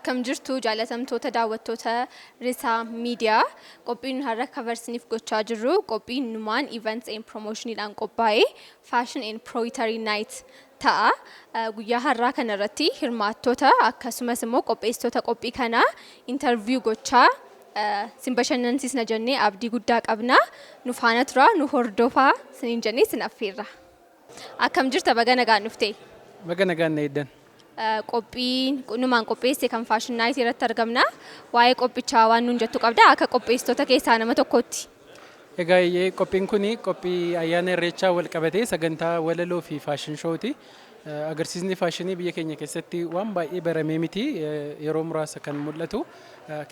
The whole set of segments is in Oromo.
Akkam jirtu jaalatamtoota daawwattoota Risaa miidiyaa qophiin har'a kabarsiniif gochaa jirru qophiin numaan events and promotioniidhaan qophaa'ee fashion and proprietary night ta'a. Guyyaa har'aa kana irratti hirmaattota akkasumas immoo qopheessitoota qophii kanaa interview gochaa sin bashannansiisna jennee abdii guddaa qabna. Nu faana tura nu hordofaa siniin jennee sin affeerra. Akkam jirta baga nagaan dhuftee? Baga nagaan na eeddan. Qophiin numaan qopheesse kan fashion night irratti argamna. Waa'ee qophichaa waan nuun jettu qabda akka qopheessitoota keessaa nama tokkotti. Egaa qophiin kuni qophii ayyaana Irreechaa wal qabatee sagantaa walaloo fi fashion showti. Agarsiisni fashinii biyya keenya keessatti waan baay'ee baramee miti yeroo muraasa kan mul'atu.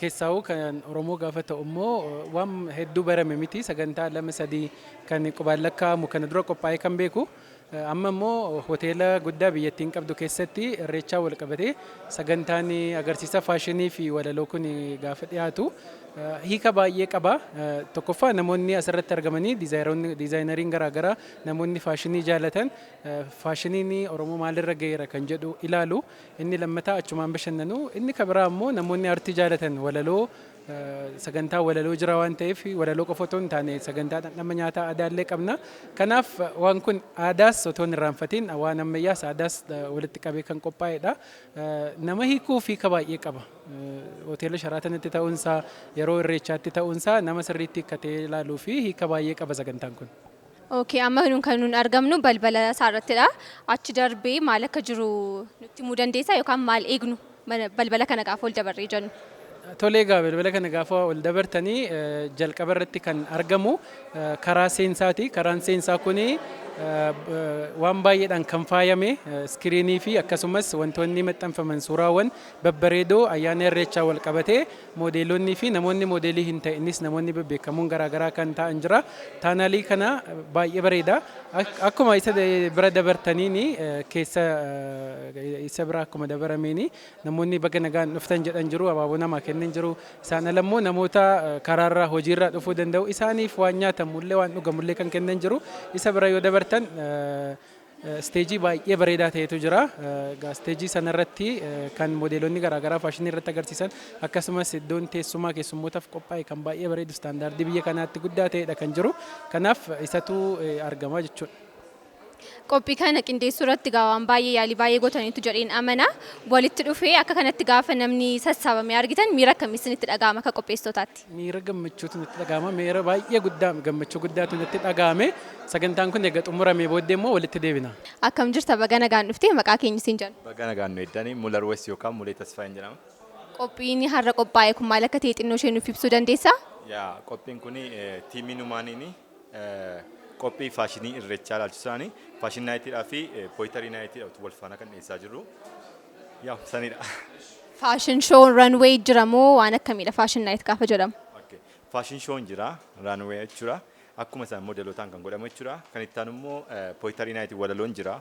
Keessaa'u kan Oromoo gaafa ta'u immoo waan hedduu barame miti sagantaa 2-3 kan qubaan lakkaa'amu kana dura qophaa'ee kan beeku. Amma immoo hoteela guddaa biyyattiin qabdu keessatti Irreechaa wal qabatee sagantaan agarsiisa fashinii fi walaloo kun gaafa dhiyaatu hiika baay'ee qaba. Tokkoffaa namoonni asirratti argamanii diizaayinariin garaagaraa namoonni fashinii jaalatan fashiniin Oromoo maalirra gaheera kan jedhu ilaalu. Inni lammataa achumaan bashannanu. Inni kabiraa immoo namoonni aartii jaalatan walaloo sagantaa walaloo jira waan ta'eef walaloo qofa otoo hin taane sagantaa dhandhama nyaataa aadaallee qabna. Kanaaf waan kun aadaas otoo hin irraanfatiin waan ammayyaas aadaas walitti qabee kan qophaa'edha. Nama hiikuu fi hiika baay'ee qaba. Hoteela Sharaatanitti ta'uunsaa yeroo Irreechaatti ta'uunsaa nama sirriitti hiikkatee ilaaluu fi hiika baay'ee qaba sagantaan kun. Okay, amma kan nuun argamnu balbala isaarrattidha. Achi darbee maal akka jiru nutti himuu dandeessaa yookaan maal eegnu balbala kana gaafa ol dabarree jennu? Tolee egaa balbala kana gaafa ol dabartanii jalqaba irratti kan argamu karaa seensaati. Karaan seensaa kuni waan baay'eedhaan kan faayame iskiriinii fi akkasumas wantoonni maxxanfaman suuraawwan babbareedoo ayyaana Irreechaa wal qabatee moodeelonni fi namoonni moodeelii hin ta'innis namoonni bebbeekamoon garaagaraa kan ta'an jira. Taanaalii kana baay'ee bareeda. Akkuma isa bira dabartaniin keessa isa bira akkuma dabarameen namoonni baga nagaan dhuftan jedhan jiru. Abaaboo namaa kennan jiru. Isaan alammoo namoota karaarraa hojiirraa dhufuu danda'u isaaniif waan nyaatamullee waan dhugamullee kan kennan jiru. Isa bira yoo dabartan steejii baay'ee bareedaa ta'etu jira. Steejii sanarratti kan moodeelonni garaagaraa faashinii irratti agarsiisan akkasumas iddoon teessumaa keessummootaaf qophaa'e kan baay'ee bareedu istaandaardii biyya kanaatti guddaa ta'edha kan jiru. Kanaaf isatu argama jechuudha. Qophii kana qindeessuu irratti waan baay'ee yaalii baay'ee gootaniitu jedheen amana. Walitti dhufee akka kanatti gaafa namni sassaabamee argitan miira akkamii isinitti dhaga'ama akka qopheessitootaatti? Miira gammachuutu nutti dhaga'ama. Miira baay'ee guddaa gammachuu guddaatu nutti dhaga'ame. Sagantaan kun egaa xumuramee booddee immoo walitti deebina. Akkam jirta baga nagaan dhuftee maqaa keenya siin jennu? Baga nagaan nu eeddanii Mular West yookaan Mulee Tasfaayin jedhama. Qophiin har'a qophaa'e kun maal akka ta'e xinnoo ishee nuuf ibsuu dandeessaa? Qophiin kun tiimii numaaniin qophii faashinii Irreechaa ilaalchisuudhaan faashin naayitiidhaa fi pooyitarii naayitiidhaa wal faana kan dhiyeessaa jirru. Sanidha. Faashin shoon runway jira moo waan akkamiidha faashin naayit gaafa jedhamu? Faashin shoon jira runway jechuudha. Akkuma isaan moodeelotaan kan godhamu jechuudha. Kan itti aanu immoo pooyitarii naayitii walaloon jira.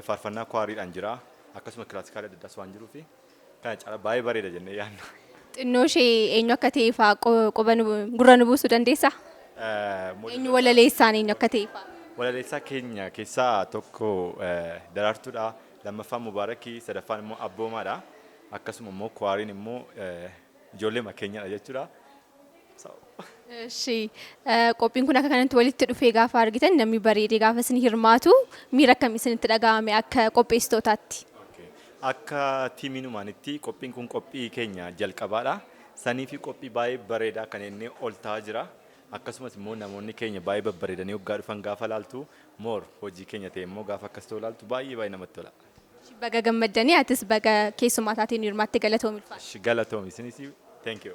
Faarfannaa kwaariidhaan jira. Akkasuma kilaasikaala adda addaas waan jiruufi kana caala baay'ee bareeda jennee yaadna. Xinnoo ishee eenyu akka ta'e fa'aa gurra nu buusuu dandeessaa? Eenyu walaleessaan eenyu akka ta'e fa'aa? Walaleessaa keenya keessaa tokko Daraartuudha. Lammaffaan Mubaarakii, sadaffaan immoo Abboomaadha. Akkasuma immoo kwaariin immoo ijoollee makeenyaadha jechuudha. Qophiin kun akka kanatti walitti dhufee gaafa argitan namni bareedee gaafa isin hirmaatu miira akkamii isinitti dhaga'ame akka qopheessitootaatti? Akka tiimii numaanitti qophiin kun qophii keenya jalqabaadha. Sanii fi qophii baay'ee bareedaa kan inni ol ta'aa jira. Akkasumas immoo namoonni keenya baay'ee babbareedanii waggaa dhufan gaafa laaltu moor hojii keenya ta'e immoo gaafa akkas ta'u laaltu baay'ee namatti tola. Baga gammaddanii atis baga keessummaa taateen hirmaatte galatoomi. Galatoomi isinis thank you.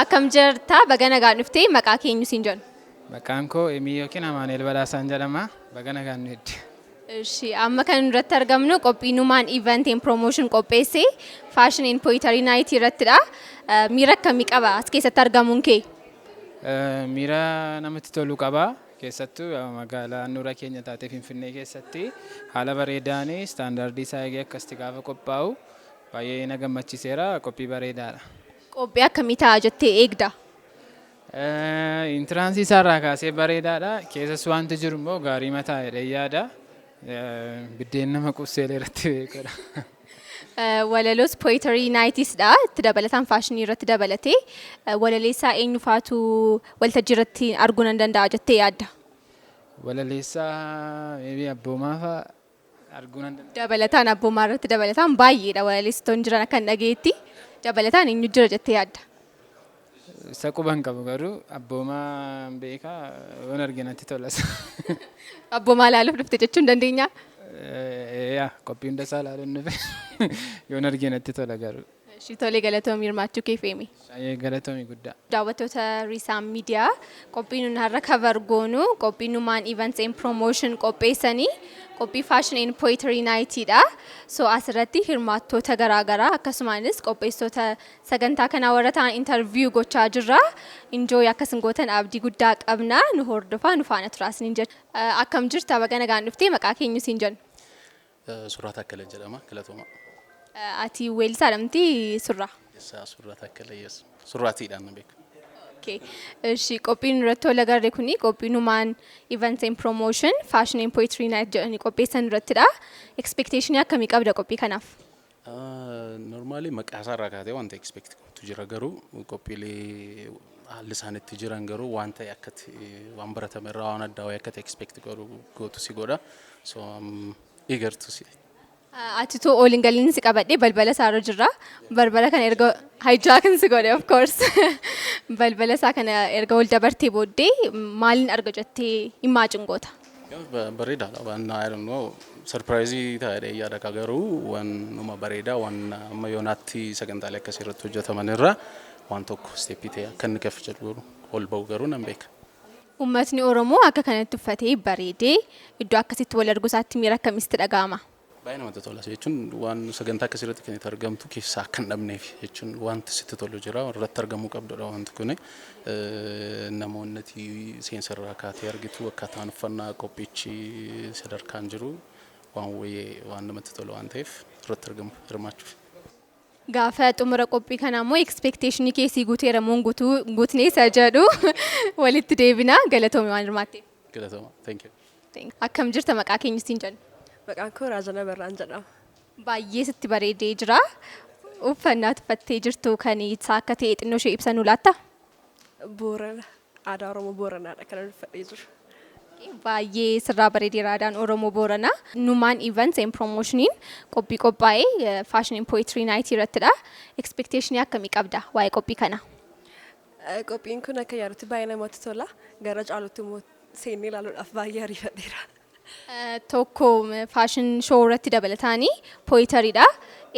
Akkam jirta baga nagaan dhuftee maqaa keenyu siin jennu? Maqaan koo Emii yookiin Amaaneel Badhaasaan jedhama. Baga nagaan nu eeddi. Amma kan irratti argamnu qophii numaan event and promotion qopheesse fashion and poetry night irrattidha. Miira akkamii qaba as keessatti argamuun kee? Miira namatti tolu qaba. Keessattuu magaalaa handhuura keenya taatee Finfinnee keessatti haala bareedaan istaandaardii isaa eegee akkasitti gaafa qophaa'u baay'ee na gammachiiseera. Qophii bareedaadha. Qophii akkamii ta'a jettee eegda? Intiraansii isaarraa kaasee bareedaadha. Keessas wanti jiru immoo gaarii mataa jedhee yaada. biddeen nama qubseelee irratti beekudha. Walalos poetry nights dha itti dabalataan fashion irratti dabalatee walaleessaa eenyufaatu waltajjii irratti arguu nan danda'a jettee yaadda? Walaleessaa maybe abboomaa fa'a arguu nan danda'a. Dabalataan abboomaa irratti dabalataan baay'eedha walaleessitoon jiran akka hin dhageetti dabalataan eenyu jira jettee yaadda? Isa quban qabu garuu abboomaa beekaa waan arginatti tolas. Abboomaa ilaaluuf dhufte jechuu hin dandeenyaa? Yaa qophii hunda isaa ilaaluun dhufe yoon arginatti tola garuu. Tolee galatoomii hirmaachuu keef eemi. Galatoomii guddaa. Daawwattoota Risaa miidiyaa qophiin nuyi har'a cover goonu qophii numaan events and promotion qopheessanii qophii fashion and poetry night dha. So asirratti hirmaattoota garaagaraa akkasumas qopheessitoota sagantaa kanaa warra ta'an interview gochaa jirra. Enjoy akkasin gootan abdii guddaa qabna. Nu hordofaa nu faana turaasiniin jedha. Akkam jirta baga nagaan dhuftee maqaa keenyu siin jennu. Surraa Takkalee jedhama galatooma. Ati weellisaa dhamti surraa. Surraa Takkalee yes. Surraatiidhaan na beeku. Okay. Eshi qophiin irratti tola garee kuni qophii numaan events and promotion fashion and poetry night jedhanii qopheessan irrattidha. Expectation akkamii qabda qophii kanaaf? Normally maqaa isaarraa kaatee wanta expect tu jira garuu qophiilee haalli isaanitti jiran garuu wanta akkatti waan baratame irraa waan addaa wayii akkatti expect gootu si godha. So eager to see. Ati too all in galiin si qabadhee balbala isaarra jirra. Balbala kana erga hijaakin si godhe of course. Balbala isaa kana erga wal dabartee booddee maaliin arga jettee imagine goota? Bareedaadha waan I don't know surprise ta'ee yaada ka garuu waan numa bareedaa waan amma yoonaatti sagantaalee akkasii irratti hojjetaman irraa waan tokko steepii ta'e akka inni keessa jedhu ol ba'u garuu nan beeka. Uummatni Oromoo akka kanatti uffatee bareedee iddoo akkasitti wal arguu isaatti miira akkamitti dhaga'ama? Baay'ee namatti tola jechuun waan sagantaa akkasii irratti kan itti argamtu keessaa akka hin dhabneef jechuun wanti sitti tolu jira irratti argamuu qabdudha wanti kun namoonni seensa irraa kaatee argitu akkaataan uffannaa qophiichi sadarkaan jiru waan wayii waan namatti tolu waan ta'eef irratti argamu hirmaachuuf. Gaafa xumura qophii kana immoo expectation keessii guuteera moo guutnee isa jedhu walitti deebina galatoomii waan hirmaatteef. Galatooma. Thank you. Akkam jirta maqaa keenyu siin jennu? Maqaan koo Raajana Barraan jedhama. Baay'ee sitti bareedee jira. Uffannaa uffattee jirtu kan isaa akka ta'e xinnoo ishee ibsanuu laatta? Boorana aadaa Oromoo Booranaadha kan uffadhee jiru. Baay'ee sirraa bareedeera aadaan Oromoo Booranaa. Numaan events and promotioniin qophii qophaa'ee fashion and poetry night irrattidha. Expectation akkamii qabda waa'ee qophii kana? Qophiin kun akka yaadutti baay'ee namatti tola. Gara caalutti immoo seennee ilaaluudhaaf baay'ee ariifadheera. Tokko fashion show irratti dabalataanii poetryidha.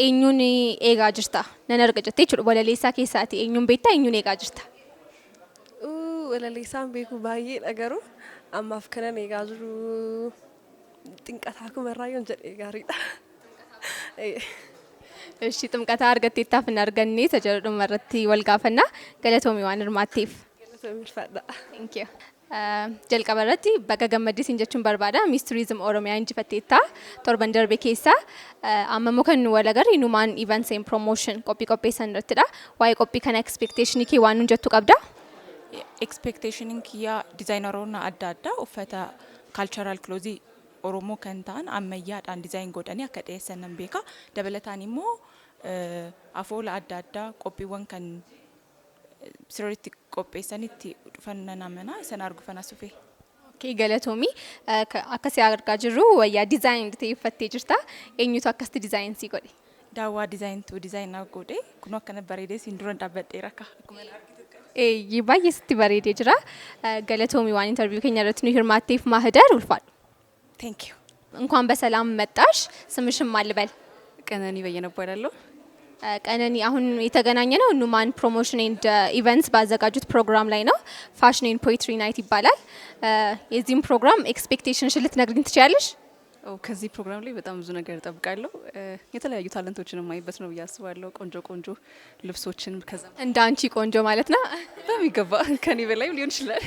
Eenyuun eegaa jirta? Nan arga jettee jechuudha. Walaleessaa keessaati eenyuun beektaa eenyuun eegaa jirta? Walaleessaan beeku baay'eedha garuu ammaaf kanan eegaa jiru xinqataa kumarraa yoon jedhee gaariidha. Eshi xinqataa argatteettaaf hin arganne isa jedhuma irratti wal gaafanna. Galatoomii waan hirmaatteef. Galatoomii ulfaadha. Thank you. Jalqaba irratti baga gammaddiin jechuun barbaada. Miss Tourism Oromiyaa injifatteetta torban darbe keessa amma immoo kan nu wal agarre numaan events and promotion qophii qopheessan irrattidha. Waa'ee qophii kana expectation kee waan nuun jettu qabda? Expectation kiyyaa dizaayineroonni adda addaa uffata cultural clothes Oromoo kan ta'an ammayyaadhaan dizaayin godhanii akka dhiyeessan nan beeka. Dabalataan immoo afoola adda addaa qophiiwwan kan sirriitti qopheessanitti dhufan namana isan argufan asufe. Okay, galatoomii akkasii argaa jirru wayyaa dizaayin ta'e uffattee jirta. Eenyutu akkasitti dizaayin sii godhe? Daawwaa dizaayintuu dizaayinaa godhe kun akkana bareedee siin dura dhaabbadheera akka akkuma baay'ee sitti bareedee jira. Galatoomii waan interview keenya irratti nu hirmaatteef Mahadar ulfaadhu. Thank you. እንኳን በሰላም መጣሽ። ስምሽን ማን ልበል? ቀነኒ በየነ እባላለሁ። ቀነኒ አሁን የተገናኘ ነው ኑማን ፕሮሞሽን ኤንድ ኢቨንትስ ባዘጋጁት ፕሮግራም ላይ ነው። ፋሽን ኤንድ ፖኤትሪ ናይት ይባላል። የዚህም ፕሮግራም ኤክስፔክቴሽንሽን ልትነግሪኝ ትችያለሽ? ከዚህ ፕሮግራም ላይ በጣም ብዙ ነገር እጠብቃለሁ። የተለያዩ ታለንቶችን ማይበት ነው ብዬ አስባለሁ። ቆንጆ ቆንጆ ልብሶችን ከዛ እንደ አንቺ ቆንጆ ማለት ነው በሚገባ ከኔ በላይ ሊሆን ይችላል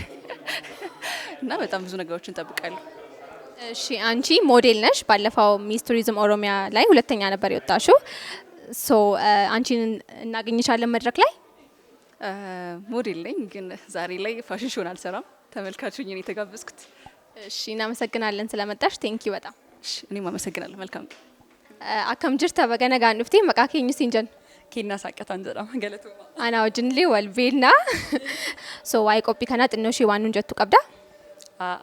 እና በጣም ብዙ ነገሮችን እጠብቃለሁ። እሺ አንቺ ሞዴል ነሽ። ባለፈው ሚስ ቱሪዝም ኦሮሚያ ላይ ሁለተኛ ነበር የወጣሽው። ሶ አንቺን እናገኝሻለን መድረክ ላይ? ሞዴል ነኝ ግን ዛሬ ላይ ፋሽን ሾን አልሰራም። ተመልካቹኝ ነው የተጋበዝኩት። እሺ እናመሰግናለን ስለመጣሽ። ቴንክ ዩ በጣም እኔም አመሰግናለሁ። መልካም akkam jirta baga nagaan dhuftee maqaa keenyu siin jenna. Kennaa saaqataan jedhama galatuma. Ana wajjinillee wal beeknaa. So waa'ee qophii kanaa xinnoo ishee waan nuun jettu qabda.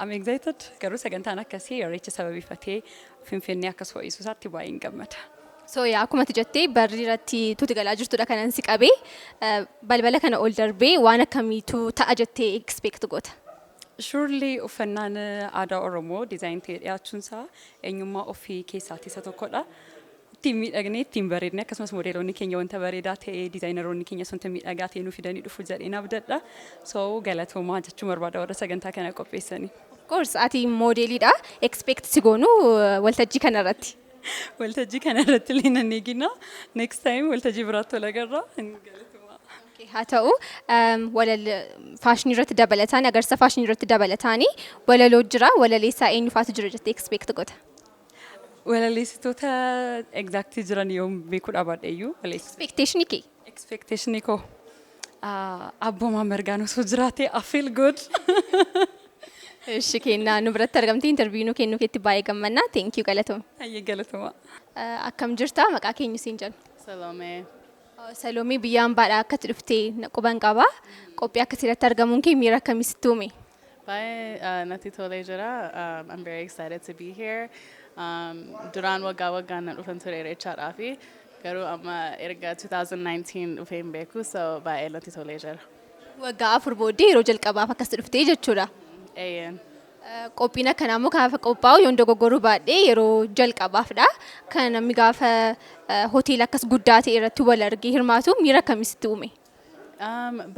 I'm excited. Garuu sagantaan akkasii irreecha sababeeffatee Finfinnee akkas ho'isu isaatti baay'een gammada. So yaa akkuma ati jettee barri irratti tuti galaa jirtudha kanan si qabee balbala kana ol darbee waan akkamiitu ta'a jettee expect goota. Surely uffannaan aadaa Oromoo diizaayinii ta'ee dhiyaachuun isaa eenyummaa ofii keessaatii isa tokkodha. Ittiin miidhagnee ittiin bareedne akkasumas moodeelonni keenya wanta bareedaa ta'ee diizaayineroonni keenya wanta miidhagaa ta'ee nu fidanii dhufu jedheen abdadha. So galatoomaa jechuun barbaada warra sagantaa kana qopheessanii. Of course ati moodeeliidha expect si goonu waltajjii kanarratti. Waltajjii kanarratti illee nan eegina. Next time waltajjii biraatti wal agarra. haa ta'u walal faashinii irratti dabalataan agarsiisa faashinii irratti dabalataanii walaloo jira walaleessaa eenyufaatu jira jettee expect goota. Walaleessitoota exactly jiran yoom beekuu dhabaadheeyyuu. Expectation kee? Expectation koo abboomaa mirgaan osoo jiraate I feel good. Ishi kennaa nu biratti argamtee interviiyuu kennuu keetti baay'ee gammannaa. Thank you galatoom. Hayyee galatooma. Akkam jirta maqaa keenyu siin jenna. Salome. Salome biyyaan baadhaa akkatti dhuftee quban qaba. Qophii akkasiirratti argamuun kee miira akkamii sitti uume? Baay'ee natti tolee jira. I'm very excited to be here. Duraan waggaan na dhufan ture Irreechaadhaa fi garuu amma erga 2019 dhufee hin beeku so baay'ee natti tolee jira. Waggaa 4 booddee yeroo jalqabaaf akkas dhuftee jechuudha. Eeyyeen. Qophiin akkanaa immoo gaafa qophaa'u yoon dogoggoruu baadhee yeroo jalqabaafdha. Kan namni gaafa hoteela akkas guddaa ta'e irratti wal argee hirmaatu miira akkamii sitti uume?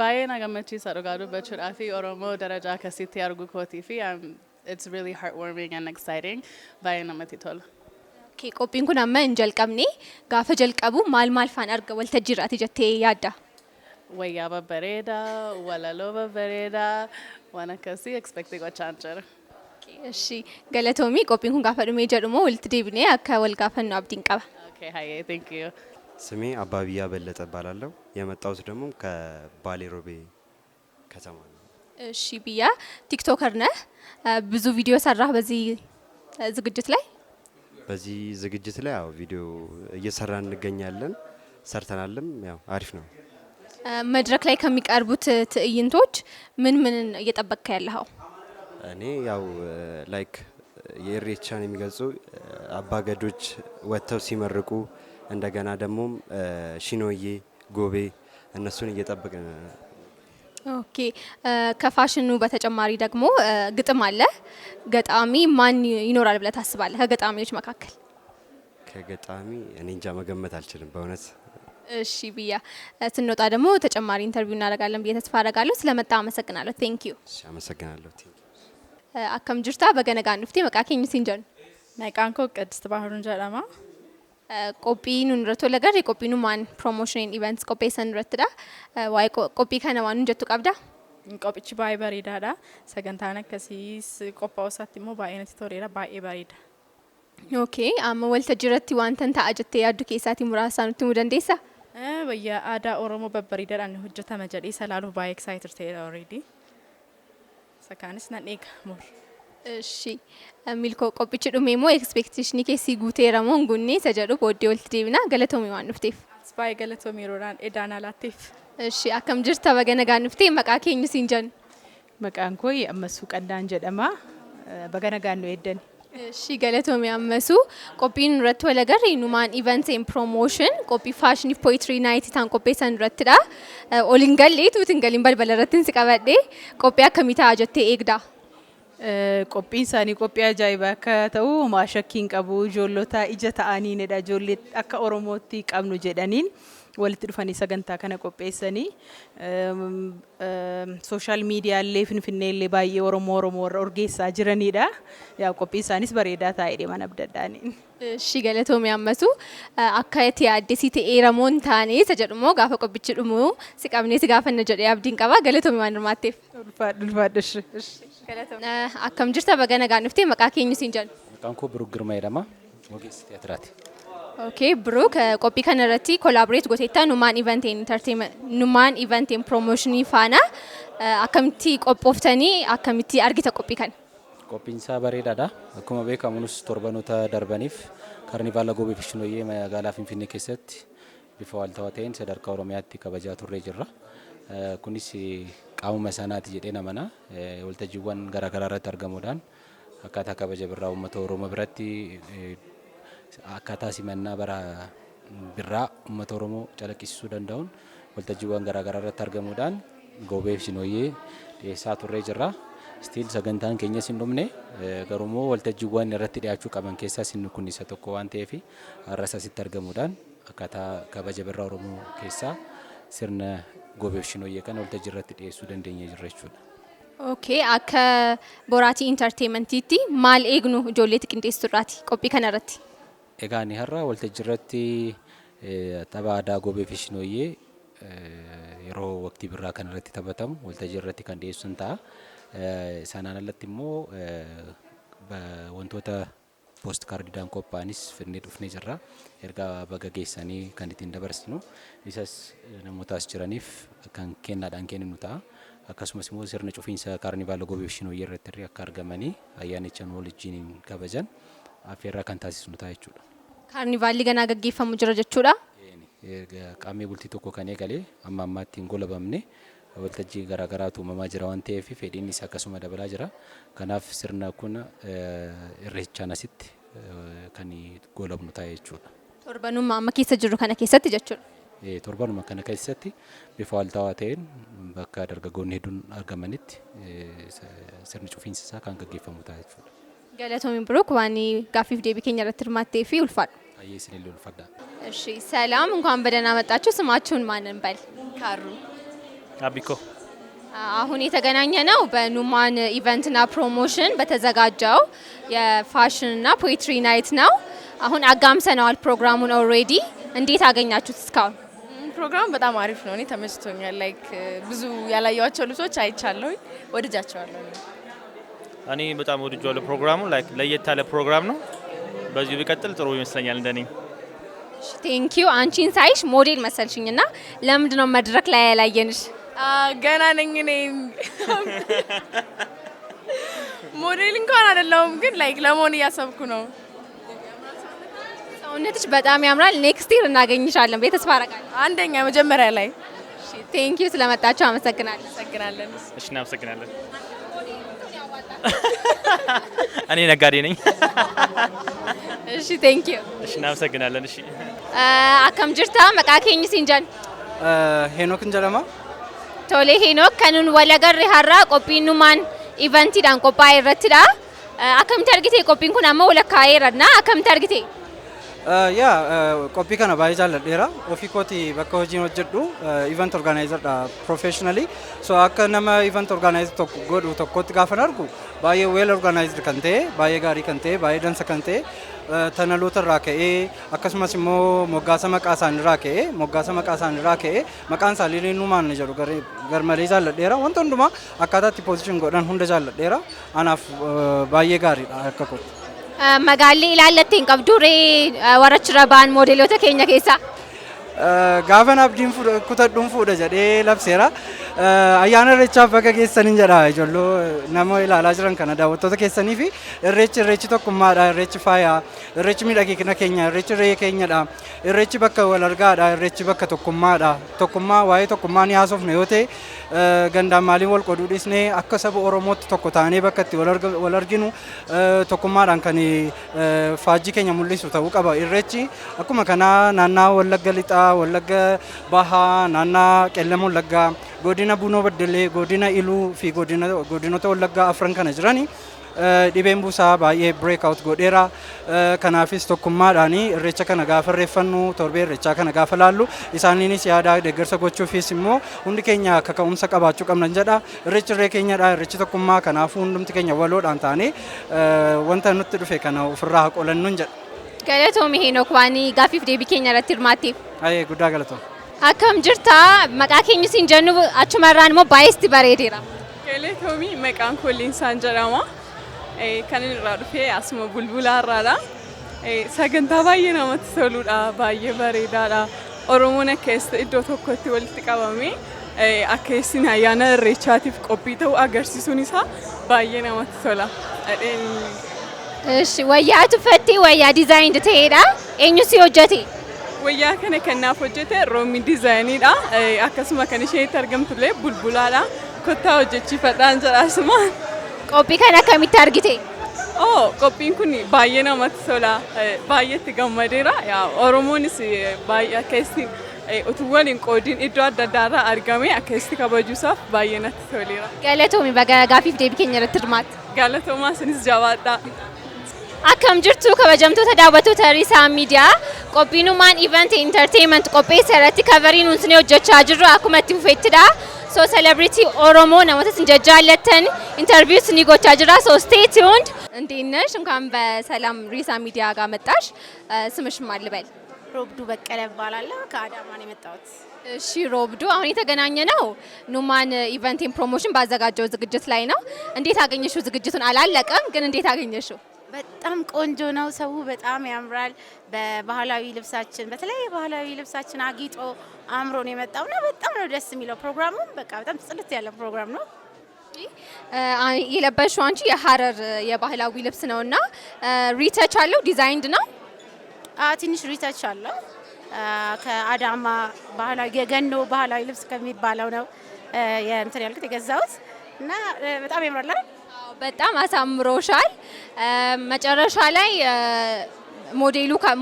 Baay'ee na gammachiisa dhugaa dubbachuudhaa fi Oromoo darajaa akkasitti arguu kootii fi it's really heartwarming and exciting. Baay'ee namatti tola. Qophiin kun amma hin jalqabne gaafa jalqabu maal faan arga waltajjii irraati jettee yaadda? Wayyaa babbareedaa, walaloo babbareedaa, waan akkasii expect gochaan jira. Eshi galatoomii qophiin kun gaafa dhumee jedhumoo walitti deebinee akka wal gaafannu abdiin qaba. Okay, hayyee, thank you. ስሜ አባቢያ በለጠ እባላለሁ። የመጣሁት ደግሞ ከባሌ ሮቤ ከተማ ነው። እሺ ቢያ ቲክቶከር ነህ። ብዙ ቪዲዮ ሰራህ በዚህ ዝግጅት ላይ? በዚህ ዝግጅት ላይ ያው ቪዲዮ እየሰራን እንገኛለን። ሰርተናልም ያው አሪፍ ነው። መድረክ ላይ ከሚቀርቡት ትዕይንቶች ምን እየጠበቅክ ያለኸው? እኔ ያው ላይክ የኢሬቻን የሚገልጹ አባገዶች ወጥተው ሲመርቁ እንደገና ደግሞ ሽኖዬ ጎቤ እነሱን እየጠበቅን። ኦኬ ከፋሽኑ በተጨማሪ ደግሞ ግጥም አለ። ገጣሚ ማን ይኖራል ብለህ ታስባለህ ከገጣሚዎች መካከል? ከገጣሚ እኔ እንጃ መገመት አልችልም በእውነት። እሺ ቢያ ስንወጣ ደግሞ ተጨማሪ ኢንተርቪው እናደርጋለን ብዬ ተስፋ አደርጋለሁ። ስለመጣ አመሰግናለሁ። ቴንክ ዩ። እሺ አመሰግናለሁ። ቴንክ ዩ። akkam jirta baga nagaan dhuftee maqaa keenyu siin jenna. Maqaan koo Qadist Baharuun jedhama. Qophii nuun irratti wal agarre qophii numaan promotion events qopheessan irrattidha. Waa'ee qophii kana waan nuun jettu qabda? Qophichi baay'ee bareedaadha. Sagantaan akkasiis qophaa'u isaatti immoo baay'ee natti toleera baay'ee bareeda. Okay amma waltajjii irratti wanta ta'a jettee yaaddu keessaatii muraasa nutti himuu dandeessaa? Wayyaa aadaa Oromoo babbareedaadhaan hojjetama jedhee isa ilaaluuf baay'ee excited ta'eera already. Sakaanis nan eega mur. እሺ ሚልኮ ቆጵች ዱሜሞ ኤክስፔክቴሽን ኬሲ ጉቴራሞን ጉኔ ሰጀዱ ቦዲ ወልት ዲብና ገለቶሚ ዋን ንፍቴፍ ስፓይ ገለቶሚ ሮራን ኤዳና ላቴፍ እሺ አከም ጅርታ በገነጋ ንፍቴ መቃ ኬኙ ሲንጀን መቃን ኮይ አመሱ ቀንዳን ጀደማ በገነጋ ነው ኤደን እሺ ገለቶሚ አመሱ ቆጲን ረት ወለገር ኑማን ኢቨንትስ ኤንድ ፕሮሞሽን ቆጲ ፋሽን ፖኤትሪ ናይት ታን ቆጴሰን ረትዳ ኦሊንገል ቱትንገሊን በልበለረትን ሲቀበዴ ቆጲ አከሚታ አጀቴ ኤግዳ qophiin isaanii qophii ajaa'ibaa akka ta'u homaa shakkiin qabu ijoollota ija ta'aniinidha ijoollee akka Oromootti qabnu jedhaniin walitti dhufanii sagantaa kana qopheessanii sooshaal miidiyaallee finfinneellee baay'ee Oromoo warra orgeessaa jiranidha. Yaa qophiin isaanis bareedaa taa'ee mana abdaddaaniin. Shi galatoomii ammasu akka itti addesiite eeramoon taane isa jedhumoo gaafa qophichi dhumu si qabnee si gaafanna jedhee abdiin qaba galatoomii waan hirmaatteef. Ulfaadhu. Akkam jirta baga nagaan dhuftee maqaa keenyu siin jenna. Maqaan koo Biruuk Girmaa jedhama. Ogeessa tiyaatiraati. Okay, Biruuk qophii kana irratti collaborate goteetta numaan event and entertainment numaan event and promotion faana akkamitti qophooftanii akkamitti argita qophii kana? qophiinsaa bareedaadha. Akkuma beekamus torbanoota darbaniif kaarnivaala goobee fi shinooyyee magaalaa Finfinnee keessatti bifa waaltawaa ta'een sadarkaa Oromiyaatti kabajaa turree jirra. Kunis qaamuma sanaati jedhee namana waltajjiiwwan garaagaraa irratti argamuudhaan akkaataa kabaja birraa uummata Oromoo biratti akkaataa simannaa bara birraa uummata Oromoo calaqqisiisuu danda'uun waltajjiiwwan garaagaraa irratti argamuudhaan goobee fi shinooyyee dhiyeessaa turree jirra. Stiil sagantaan keenyas hin dhumne garuu waltajjiiwwan irratti dhiyaachuu qaban keessaa inni kun isa tokko waan ta'eef har'as asitti argamuudhaan akkaataa kabaja birraa Oromoo keessaa sirna goobee fi shinooyyee kana waltajjii irratti dhiyeessuu dandeenye jirra jechuudha. Okay, akka boraatii entertainmentiitti maal eegnu ijoollee xiqqindeessituurraati qophii kanarratti? Egaa ani har'a waltajjii irratti tapha aadaa goobee fi shinooyyee yeroo waqtii birraa kan irratti taphatamu waltajjii irratti kan dhiyeessuun ta'a. Sanaan alatti immoo wantoota post kaardiidhaan qophaa'anis fidnee dhufnee jirra. Ergaa baga geessanii kan ittiin dabarsinu isas namootaas jiraniif kan kennaadhaan kenninu ta'a. Akkasumas immoo sirna cufiinsa kaarnivaala goobee fi shinooyyee irratti akka argamanii ayyaanicha waliin kabajan affeerraa kan taasisnu ta'a jechuudha. Kaarnivaalli ganaa gaggeeffamu jira jechuudha. Qaamni bultii tokko kan eegalee amma ammaatti hin golabamne waltajjii garaagaraatu uumamaa jira waan ta'eef fedhiinis akkasuma dabalaa jira. Kanaaf sirna kun irreechaan asitti kan golabnu ta'a jechuudha. Torbanuma amma keessa jirru kana keessatti jechuudha. Torbanuma kana keessatti bifa waaltawaa ta'een bakka dargaggoonni hedduun argamanitti sirni cufiinsa isaa kan gaggeeffamu ta'a jechuudha. Galatoomi Birook waan gaaffiif deebii keenya irratti hirmaattee fi ulfaadhu. Ayyee isinillee ulfaadha. እሺ ሰላም እንኳን በደህና መጣችሁ። ስማችሁን ማን እንበል? ካሩ አቢኮ። አሁን የተገናኘ ነው በኑማን ኢቨንትና ፕሮሞሽን በተዘጋጀው የፋሽንና ፖኤትሪ ናይት ነው። አሁን አጋምሰነዋል ፕሮግራሙን ኦልሬዲ። እንዴት አገኛችሁት እስካሁን? ፕሮግራሙ በጣም አሪፍ ነው። እኔ ተመችቶኛል። ላይክ ብዙ ያላየኋቸው ልብሶች አይቻለሁ፣ ወድጃቸዋለሁ። እኔ በጣም ወድጃለሁ ፕሮግራሙ። ላይክ ለየት ያለ ፕሮግራም ነው። በዚሁ ቢቀጥል ጥሩ ይመስለኛል እንደኔ። ቴንክ ዩ። አንቺን ሳይሽ ሞዴል መሰልሽኝና ለምንድን ነው መድረክ ላይ ያላየንሽ? ገና ነኝ እኔ ሞዴል እንኳን አይደለሁም፣ ግን ላይክ ለመሆን እያሰብኩ ነው። ሰውነትሽ በጣም ያምራል። ኔክስት ይር እናገኝሻለን ቤት ተስፋ አደርጋለሁ። አንደኛ መጀመሪያ ላይ። ቴንክ ዩ ስለመጣችሁ አመሰግናለሁ። አመሰግናለን። እሺ እናመሰግናለን። እኔ ነጋዴ ነኝ። እሺ ቴንክ ዩ። እሺ እናመሰግናለን። እሺ አከም ጅርታ መቃኬኝ ሲንጀን ሄኖክ እንጀለማ ቶሌ ሄኖክ ከኑን ወለገር ሀራ ቆጲኑማን ኢቨንቲዳን ቆጳይ ረትዳ አከም ተርግቴ ቆጲን ኩን አማ ወለካይ ረና አከም ተርግቴ qophii kana baay'ee jaalladheera. Ofii kooti bakka hojiin hojjedhu event organizerudha professionally. So akka nama event organizer tokko godhu tokkotti gaafa argu baay'ee well organized kan ta'e, baay'ee gaarii kan ta'e, baay'ee dansa kan ta'e tanaloota irraa ka'ee akkasumas immoo moggaasa maqaa isaanii irraa ka'ee maqaan isaanii numaan jedhu garmalee jaalladheera. Wanta hundumaa akkaataa itti position godhan hunda jaalladheera. Anaaf baay'ee gaariidha akka kooti. Magaalli ilaallattiin qabduree warra baan moodeloota keenya keessaa. Gaafa abdiin kutadhuun fuudha jedhee labseera. Ayyaana irreechaaf bakka geessaniin jedha ijoolloo nama ilaalaa jiran kana daawwattoota keessanii fi irreechi tokkummaadha, irreechi faayaa, irreechi miidhagina keenya, irreechi re'ee keenyadha, irreechi bakka wal argaadha, irreechi bakka tokkummaadha. Tokkummaa waa'ee tokkummaa ni haasofne yoo ta'e gandaan maaliin wal qooduu dhiisnee akka saba Oromootti tokko taanee bakka itti wal arginu tokkummaadhaan kan faajjii keenya mul'isu ta'uu qaba. Irreechi akkuma kanaa naannaa Wallagga Lixaa, Wallagga Bahaa, naannaa Qellem Wallaggaa, godina Bunoo Beddellee, godina Iluu fi godinoota Wallaggaa afran kana jirani dhibeen buusaa baay'ee break out godheera. Kanaafis tokkummaadhaan irreecha kana gaafa irreeffannu torbee irreechaa kana gaafa laallu isaaniinis yaada deeggarsa gochuufis immoo hundi keenya akka ka'umsa qabaachuu qabnan jedha. Irreechi irree keenyadha, irreechi tokkummaa. Kanaafuu hundumti keenya waloodhaan taanee wanta nutti dhufe kana ofirraa qolannuun jedha. Galatoomi Heenok waan gaaffiif deebii keenya irratti hirmaatteef. Ayyee guddaa galatoom. Akkam jirta? Maqaa keenya siin jennu achumarraan immoo baay'eesti bareedeera. Galatoomi maqaan koo Linsaan jedhama. Kan inni irraa dhufee asuma bulbulaa irraadha. Sagantaa baay'ee namatti toludha, baay'ee bareedaadha. Oromoon akka iddoo tokkotti walitti qabamee akka isin ayyaana irreechaatiif qophii ta'u agarsiisuun isaa baay'ee namatti tola. እሺ ወያቱ ፈቲ ወያ ዲዛይን ተሄዳ eenyu si hojjete wayyaa kana kan naaf hojjete roomi dizaayiniidha akkasuma kan isheetti argamtullee bulbulaadha kottaa hojjechiifadhaan jedhaasuma qophii kana akkamitti argite qophiin kun baay'ee namatti tola baay'eetti gammadeera oromoonis baay'ee akka isin utuu waliin qoodiin iddoo adda addaarraa argame akka isin kabajuusaaf baay'ee natti toleera. Galatoomi gaafiif deebii keenya irratti hirmaatte. Galatoomaa isinis jabaadhaa. Akkam jirtu kabajamtoota daawwattoota Risaa miidiyaa qophiinumaan event entertainment qopheessa irratti kavariin nuti hojjechaa jirru akkuma itti fufettidha. So celebrity Oromoo namoota isin jajjaallatan interviews ni gochaa jira. So stay tuned. እንዴት ነሽ? እንኳን በሰላም ሪሳ ሚዲያ ጋር መጣሽ። ስምሽ ማን ልበል? ሮብዱ በቀለ እባላለሁ ከአዳማ ነው የመጣሁት። እሺ ሮብዱ፣ አሁን የተገናኘ ነው ኑማን ኢቨንቲንግ ፕሮሞሽን ባዘጋጀው ዝግጅት ላይ ነው። እንዴት አገኘሽው? ዝግጅቱን አላለቀም፣ ግን እንዴት አገኘሽው? በጣም ቆንጆ ነው። ሰው በጣም ያምራል። በባህላዊ ልብሳችን በተለይ ባህላዊ ልብሳችን አጊጦ አምሮ ነው የመጣውና በጣም ነው ደስ የሚለው ፕሮግራሙ። በቃ በጣም ጽድት ያለ ፕሮግራም ነው። የለበሽው አንቺ የሐረር የባህላዊ ልብስ ነውና ሪተች አለው ዲዛይንድ ነው? ትንሽ ሪተች አለው። ከአዳማ ባህላዊ የገኖ ባህላዊ ልብስ ከሚባለው ነው የእንትን ያልኩት የገዛሁት እና በጣም ያምራል። በጣም አሳምሮሻል። መጨረሻ ላይ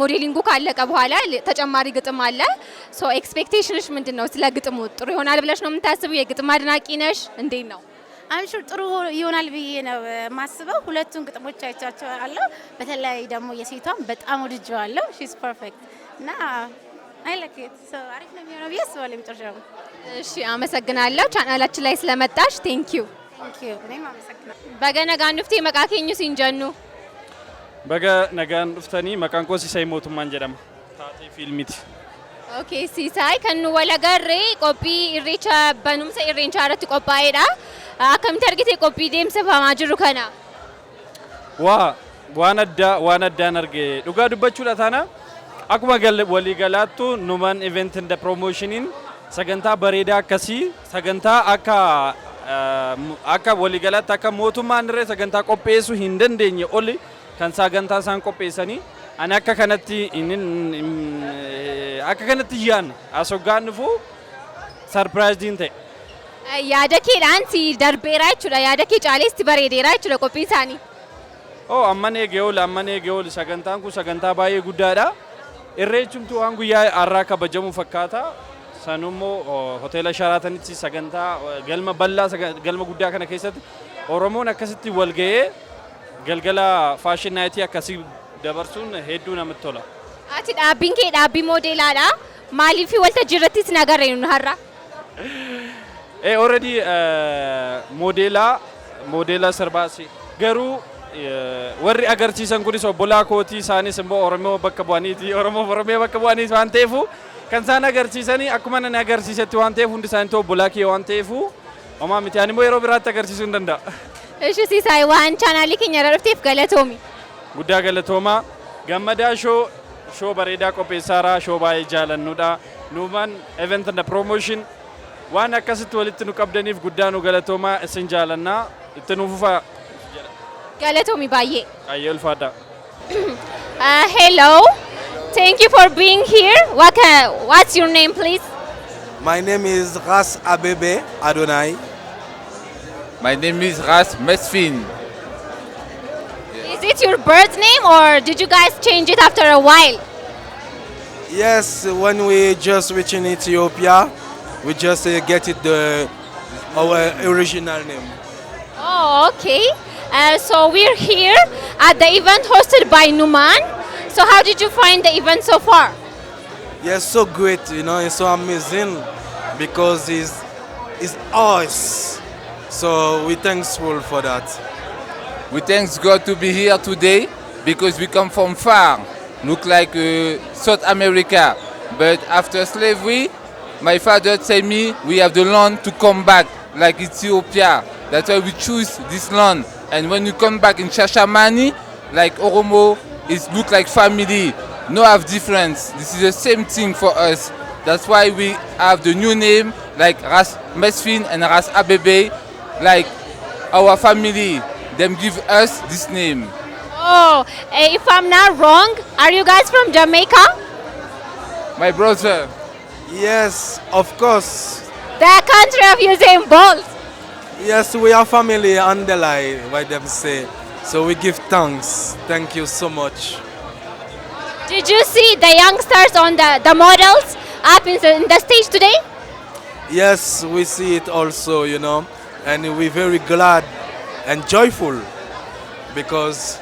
ሞዴሊንጉ ካለቀ በኋላ ተጨማሪ ግጥም አለ። ሶ ኤክስፔክቴሽንሽ ምንድነው? ስለ ግጥሙ ጥሩ ይሆናል ብለሽ ነው የምታስቢው? የግጥም አድናቂ ነሽ? እንዴት ነው? አንሹር ጥሩ ይሆናል ብዬ ነው ማስበው። ሁለቱን ግጥሞች አይቻቸዋለሁ። በተለይ ደግሞ የሴቷን በጣም ወድጄዋለሁ። ሺስ ፐርፌክት እና አይ ላይክ ኢት ሶ አሪፍ ነው የሚሆነው ብዬ አስባለሁ። መጨረሻው እሺ፣ አመሰግናለሁ ቻናላችን ላይ ስለመጣሽ። ቴንክ ዩ እኔም አመሰግናለሁ። Baga nagaan dhuftee maqaa keenyu siin jennu. Baga nagaan dhuftanii maqaan koo Siisay Mootummaan jedhama. Taatee fiilmiiti. Okay, Siisay kan nu wal agarree qophii irreecha banumsa irreechaa irratti qophaa'edha. Akkamitti argite qophii deemsifamaa jiru kana? waan addaan arge dhugaa dubbachuudha taana akkuma walii galaattu numan event and promotionin sagantaa bareedaa akkasii sagantaa akka waliigalaatti akka mootummaan irree sagantaa qopheessuu hin dandeenye oli kan sagantaa isaan qopheessanii ani akka kanatti yaan asoggaan dhufu sarpiraayiziin ta'e. Yaada keedhaan si darbeeraa jechuudha. Yaada kee caaleesti bareedeeraa jechuudha qophii isaanii. Amman eegee oolu sagantaan kun sagantaa baay'ee guddaadha. Irreechumtu waan guyyaa har'aa kabajamu fakkaata. Sanummoo hoteela Sharaatanitti sagantaa galma bal'aa galma guddaa kana keessatti Oromoon akkasitti wal ga'ee galgala faashin naayitii akkasii dabarsuun hedduu namatti tola. Ati dhaabbiin kee dhaabbii moodeelaadha. Maaliif waltajjii irrattis nagarree nu har'a? Already modeela sirbaasi garuu warri agarsiisan kunis obbolaa kootii isaanis immoo Oromoo bakka bu'aniiti Oromoo bakka bu'aniis waan ta'eefu kan isaan agarsiisanii akkuma nan agarsiisetti waan ta'eef hundi isaanii obbolaa kee waan ta'eefu homaa miti ani immoo yeroo biraatti agarsiisuu hin danda'a. Eshi Siisay waan chaanaalii keenya irra dhufteef galatoomi. Guddaa galatoomaa gammadaa shoo bareedaa qopheessaaraa shoo baay'ee jaalannudha. Nuumaan event and promotion waan akkasitti walitti nu qabdaniif guddaa nu galatoomaa isin jaalannaa itti nu fufaa. Galatoomi baay'ee. Baay'ee ulfaadha. Hello. Thank you for being here. What's your name, please? My name is Ras Abebe Adonai. My name is Ras Mesfin. Is it your birth name or did you guys change it after a while? Yes, when we just reach in Ethiopia, we just get it our original name. Oh, okay. So we're here at the event hosted by Numan. So how did you find the event so far? Yes, so great, it's so amazing because it's us. So we're thankful for that. We thank God to be here today because we come from far, look like South America. But after slavery, my father said me we have the land to come back like Ethiopia. That's why we choose this land. And when we come back in Shashamani, like Oromo, it look like family. No have difference. This is the same thing for us. That's why we have the new name like Ras Mesfin and Ras Abebe, like our family, them give us this name. Oh, if I'm not wrong, are you guys from Jamaica? My brother. Yes, of course. The country of Usain Bolt. Yes, we are family on the line, what them say. So we give thanks. Thank you so much. Did you see the youngsters on the models up in the stage today? Yes, we see it also, you know, and we're very glad and joyful because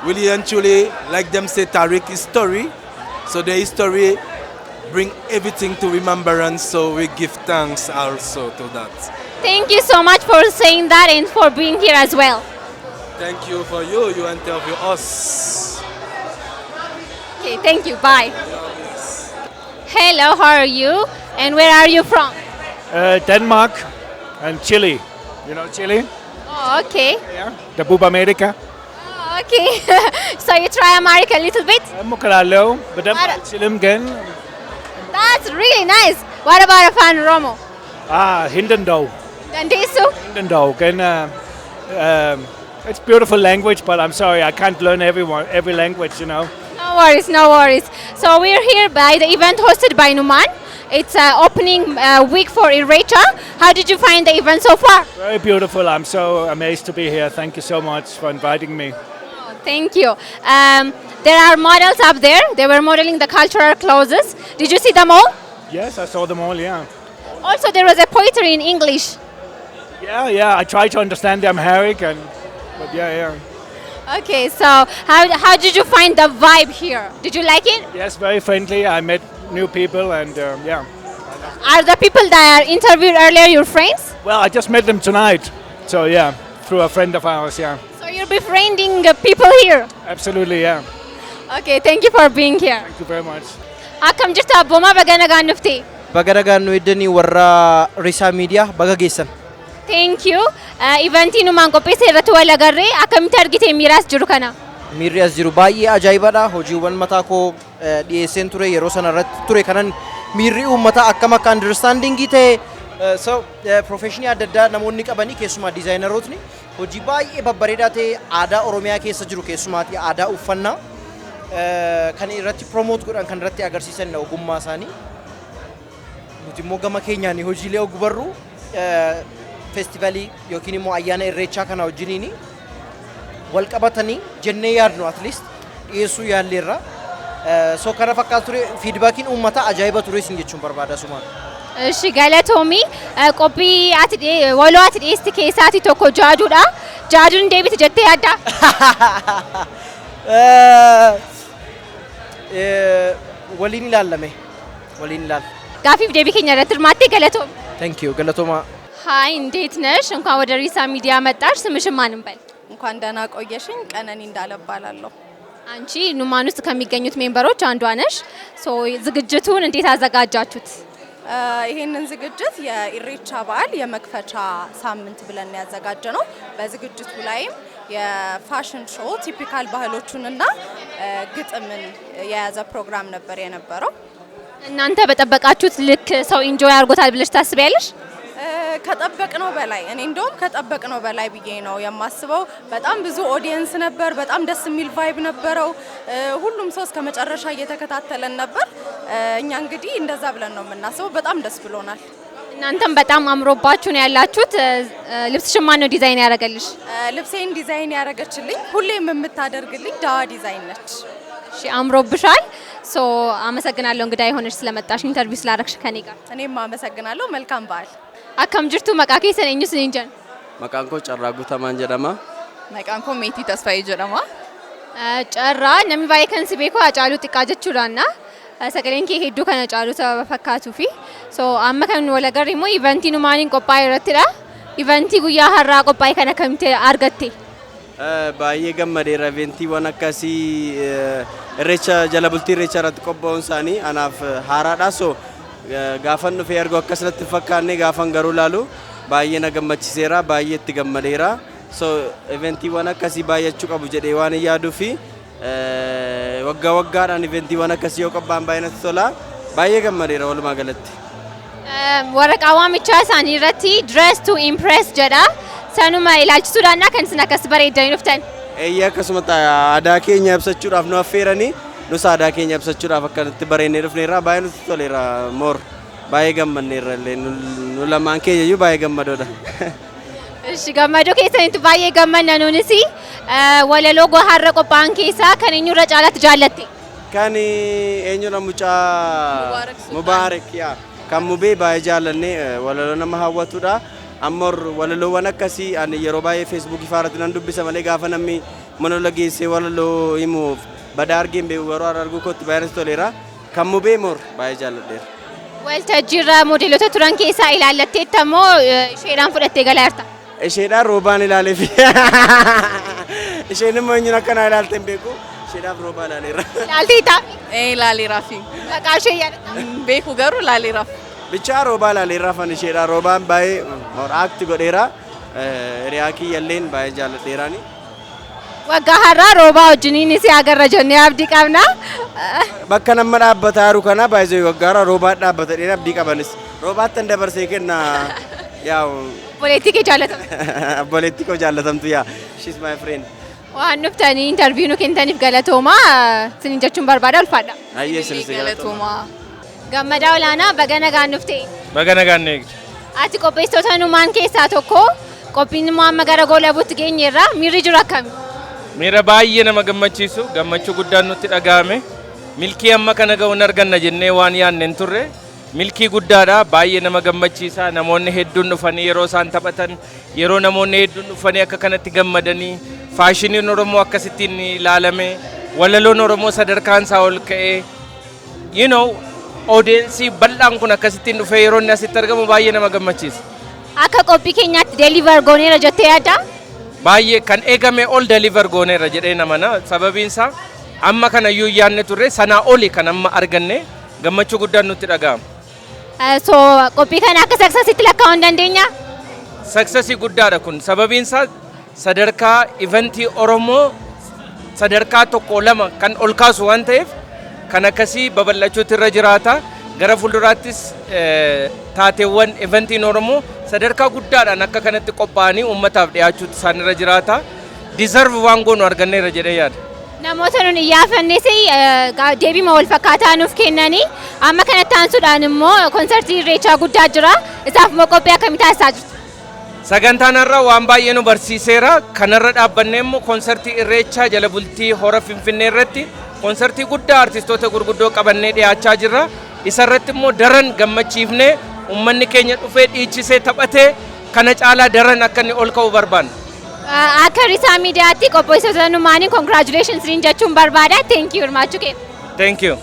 really and truly, like them say, Tariq history. So the history bring everything to remembrance, so we give thanks also to that. Thank you so much for saying that and for being here as well. Thank you for you interview us. Okay, thank you, bye. Hello, how are you? And where are you from? Denmark and Chile. You know Chile? Oh, okay. The Bub America. Oh, okay. So you try America a little bit? Mokralo, but I'm Chile again. That's really nice. What about a fan Romo? Hindendal. Dandesu? Hindendal. And it's beautiful language, but I'm sorry, I can't learn every language, you know. No worries, no worries. So we're here by the event hosted by Numan. It's opening week for Irreechaa. How did you find the event so far? Very beautiful. I'm so amazed to be here. Thank you so much for inviting me. Oh, thank you. There are models up there. They were modeling the cultural clothes. Did you see them all? Yes, I saw them all, yeah. Also, there was a poetry in English. Yeah, I try to understand the Amharic, but yeah. Okay, so how did you find the vibe here? Did you like it? Yes, very friendly. I met new people and yeah. Are the people that are interviewed earlier your friends? Well, I just met them tonight. So yeah, through a friend of ours, yeah. So you're befriending people here? Absolutely, yeah. Okay, thank you for being here. Thank you very much. Akkam jirtu abbooma baga nagaan dhufte? Baga nagaan nu iddanii warra Risaa Media baga geessan. Thank you. Eventii numaan qopheesse irratti wal agarree akkamitti argite miiraas jiru kana? Miirri as jiru baay'ee ajaa'ibadha. Hojiiwwan mataa koo dhiyeesseen ture yeroo sana irratti ture kanan miirri uummataa akkam akka understandingii ta'e so professionii adda addaa namoonni qabanii keessumaa dizaayinerootni hojii baay'ee babbareedaa ta'e aadaa Oromiyaa keessa jiru keessumaati aadaa uffannaa kan irratti promote godhan kan irratti agarsiisan ogummaa isaanii nuti immoo gama keenyaan hojiilee ogbarru festivali yookiin immoo ayyaana Irreechaa kana wajjiniin wal qabatanii jennee yaadnu at least dhiyeessuu yaalleerra so kana fakkaatu ture feedbackiin uummataa ajaa'iba ture isin jechuun barbaada sumaan. እሺ ገለቶሚ ቆጲ ወሎ አትዲስት ኬሳቲ ቶኮ ጃጁዳ ጃጁን ዴቢት ጀቴ ያዳ ወሊን ላለሜ ወሊን ላል ጋፊፍ ዴቢ ከኛ ለትርማቴ ገለቶም ታንክ ዩ ገለቶማ ሃይ እንዴት ነሽ እንኳን ወደ ሪሳ ሚዲያ መጣሽ ስምሽን ማን እንበል እንኳን ደህና ቆየሽኝ ቀነኒ እንዳለባላለሁ አንቺ ኑማን ውስጥ ከሚገኙት ሜምበሮች አንዷ ነሽ ሶ ዝግጅቱን እንዴት አዘጋጃችሁት ይሄንን ዝግጅት የኢሬቻ በዓል የመክፈቻ ሳምንት ብለን ያዘጋጀ ነው በዝግጅቱ ላይም የፋሽን ሾው ቲፒካል ባህሎቹንና ግጥምን የያዘ ፕሮግራም ነበር የነበረው እናንተ በጠበቃችሁት ልክ ሰው ኢንጆይ አድርጎታል ብለሽ ታስቢያለሽ ከጠበቅነው በላይ እኔ እንደውም ከጠበቅነው በላይ ብዬ ነው የማስበው በጣም ብዙ ኦዲየንስ ነበር በጣም ደስ የሚል ቫይብ ነበረው ሁሉም ሰው እስከ መጨረሻ እየተከታተለን ነበር እኛ እንግዲህ እንደዛ ብለን ነው የምናስበው በጣም ደስ ብሎናል እናንተም በጣም አምሮባችሁ ነው ያላችሁት ልብስሽን ማን ነው ዲዛይን ያደረገልሽ ልብሴን ዲዛይን ያደረገችልኝ ሁሌም የምታደርግልኝ ዳዋ ዲዛይን ነች እሺ አምሮብሻል ሶ አመሰግናለሁ እንግዲህ ሆነሽ ስለመጣሽ ኢንተርቪው ስላደረግሽ ከኔ ጋር እኔም አመሰግናለሁ መልካም በዓል akkam jirtu maqaa keessan eenyu isiniin jedhan maqaan koo Carraa Guutamaan jedhama maqaan koo Meetii Tasfaayee jedhama Carraa namni baay'ee kan si beeku Hacaaluu Xiqqaa jechuudhaanna sagaleen kee hedduu kana Hacaaluu sababa fakkaatuu fi so amma kan wal agarre immoo iventii numaaniin qophaa'e irrattidha iventii guyyaa har'aa qophaa'e kana akkamitti argatte baay'ee gammadeera iveentiiwwan akkasii Irreecha jala bultii Irreecha irratti qophaa'uun isaanii anaaf haaraadha so gaafan dhufee ergo akkasatti fakkaanne gaafan garuu laalu baay'ee na gammachiiseera baay'ee itti gammadeera so eventiiwwan akkasii baay'achuu qabu jedhee waan yaaduu fi waggaa waggaadhaan eventiiwwan akkasii yoo qabbaan baay'inatti tola baay'ee gammadeera walumaa galatti waraqaa waamichaa isaanii irratti dress to impress jedha. Sanuma ilaalchisuudhaan kan isin akkas bareedanii dhuftan. Eeyyaa akkasumatti aadaa keenya ibsachuudhaaf nu affeeranii nus aadaa keenya ibsachuudhaaf akkanatti bareennee dhufneerra baay'ee nutti toleera moor baay'ee gammanneerra illee nu lamaan keenya iyyuu baay'ee gammadoodha. Ishi gammadoo keessanitti baay'ee gammanna nuunis walaloo har'a qophaa'an keessaa kan eenyurra caalaatti jaallatte? Kan eenyudha mucaa Mubaarak yaa kan mubee baay'ee jaallannee walaloo nama hawwatudha. Ammor walaloowwan akkasii ani yeroo baay'ee Facebook irratti nan dubbisa malee gaafa namni mana geessee walaloo himuuf badaa argeen beeku yeroo arguu kootti baay'ee toleera. Kan mubee mor baay'ee jaalladheera. Waltajjiirra moodeelota turan keessaa ilaallatteetta moo isheedhaan fudhattee galaarta? Isheedhaan roobaan ilaaleef. Isheen immoo eenyuun akkanaa ilaalte hin beeku. Isheedhaaf roobaa ilaaleera. Ilaalteetaa? Ilaaleeraafi. Maqaa ishee yaadatta? Beeku garuu ilaaleeraaf. Bichaa roobaa ilaaleerraa fan isheedhaa roobaan baay'ee akti godheera. Hiriyaa kiyyalleen baay'ee jaalladheeraani. Waggaa har'aa roobaa wajjiniinis agarra jennee abdii qabna. Bakka nama dhaabbataa jiru kana baay'ee waggaa har'aa roobaa dhaabbatanii abdii qabanis. Roobaatti an dabarsee kenna yaa'u. Obboleettii kee jaallatamu. Obboleettii koo jaallatamtu yaa. She's my friend. Waan dhuftanii interviiyuu nu kennitaniif galatoomaa isiniin jechuun barbaada ulfaadha. Ayyee isinis galatoomaa. Gammadaa olaanaa baga nagaan dhuftee. Baga nagaan eegde. Ati qopheessitoota numaan keessaa tokko qophiin immoo amma gara goolabuutti geenyeerra miirri jiru akkami? Miira baay'ee nama gammachiisu gammachuu guddaan nutti dhaga'ame. Milkii amma kana ga'uun arganna jennee waan yaadne hin turre. Milkii guddaadha baay'ee nama gammachiisa namoonni hedduun dhufanii yeroo isaan taphatan yeroo namoonni hedduun dhufanii akka kanatti gammadanii faashiniin Oromoo akkasittiin ilaalame walaloon Oromoo sadarkaan isaa ol ka'ee odeensii bal'aan kun akkasittiin dhufee yeroo inni asitti argamu baay'ee nama gammachiisa. Akka qophii keenyaatti deliver gooneera jettee yaadda? Baay'ee kan eegame ol deliver gooneera jedhee namana sababiin isaa amma kana iyyuu yaadne turre sanaa oli kan amma arganne gammachuu guddaan nutti dhaga'ama. So qophii kana akka saksasitti lakkaa'uu dandeenya? Saksasii guddaadha kun sababiin isaa sadarkaa eventii Oromoo sadarkaa tokko lama kan ol kaasu waan ta'eef kan akkasii babal'achuutu irra jiraata gara fuulduraattis taateewwan eventiin Oromoo sadarkaa guddaadhaan akka kanatti qophaa'anii uummataaf dhiyaachuutu isaan irra jiraata deserve waan goonu arganneera jedhee yaada. Namoota nun iyyaafannes deebii wal fakkaataa nuuf kennanii amma kanatti aansuudhaan immoo konsertii Irreechaa guddaa jira isaaf immoo qophii akkamii taasisaa jirtu? Sagantaan har'a waan baay'ee nu barsiiseera kanarra dhaabbannee immoo konsertii Irreechaa jala bultii hora Finfinnee irratti konsertii guddaa artistoota gurguddoo qabannee dhiyaachaa jirra isarratti immoo daran gammachiifnee uummanni keenya dhufee dhiichisee taphatee kana caalaa daran akka inni ol ka'u barbaanna. Akka Risaa miidiyaatti qopheessitoota numaanii congratulations jechuun barbaada. Thank you hirmaachuu keef. Thank you.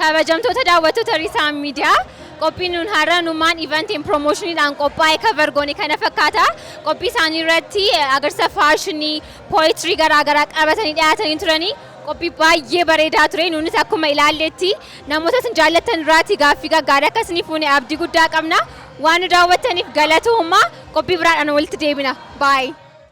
kabajamtoota daawwattoota Risaa miidiyaa qophiin nun har'a numaan eventiin promotioniidhaan qophaa'e cover goone kana fakkaata. Qophii isaanii irratti agarsiisa faashinii, poetry garaagaraa qabatanii dhiyaatanii turanii. Qophii baay'ee bareedaa ture. Nunis akkuma ilaalletti namoota isin jaallattan irraati gaaffii gaggaarii akkasiniif fuune abdii guddaa qabna. Waan nu daawwattaniif galatooma. Qophii biraadhaan walitti deebina. Bye.